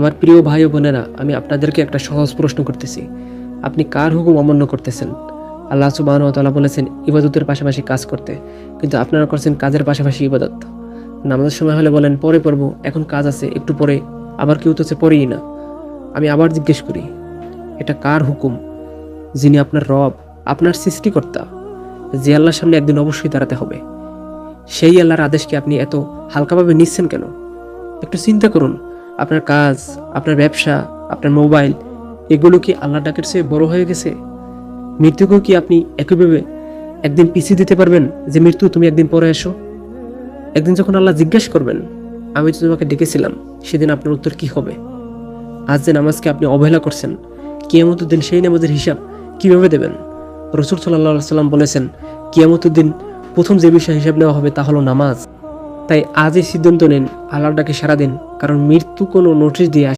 আমার প্রিয় ভাই ও বোনেরা, আমি আপনাদেরকে একটা সহজ প্রশ্ন করতেছি। আপনি কার হুকুম অমান্য করতেছেন? আল্লাহ সুবহানাহু ওয়া তাআলা বলেছেন ইবাদতের পাশাপাশি কাজ করতে, কিন্তু আপনারা করছেন কাজের পাশাপাশি ইবাদত। নামাজের সময় হলে বলেন পরে পড়বো, এখন কাজ আছে একটু পরে, আবার কেউ তো পড়েই না। আমি আবার জিজ্ঞেস করি, এটা কার হুকুম? যিনি আপনার রব, আপনার সৃষ্টিকর্তা, যে আল্লাহর সামনে একদিন অবশ্যই দাঁড়াতে হবে, সেই আল্লাহর আদেশকে আপনি এত হালকাভাবে নিচ্ছেন কেন? একটু চিন্তা করুন। আপনার কাজ, আপনার ব্যবসা, আপনার মোবাইল, এগুলো কি আল্লাহ ডাকের চেয়ে বড় হয়ে গেছে? মৃত্যুকেও কি আপনি একইভাবে একদিন পিছিয়ে দিতে পারবেন যে মৃত্যু তুমি একদিন পরে এসো? একদিন যখন আল্লাহ জিজ্ঞেস করবেন আমি তো তোমাকে ডেকেছিলাম, সেদিন আপনার উত্তর কি হবে? আজ যে নামাজকে আপনি অবহেলা করছেন, কিয়ামতের দিন সেই নামাজের হিসাব কিভাবে দেবেন? রাসূল সাল্লাল্লাহু আলাইহি সাল্লাম বলেছেন কিয়ামতের দিন প্রথম যে বিষয়ে হিসাব নেওয়া হবে তা হলো নামাজ। তাই আজই সিদ্ধান্ত নিন, আল্লাহর ডাকে সাড়া দিন, কারণ মৃত্যু কোনো নোটিশ দিয়ে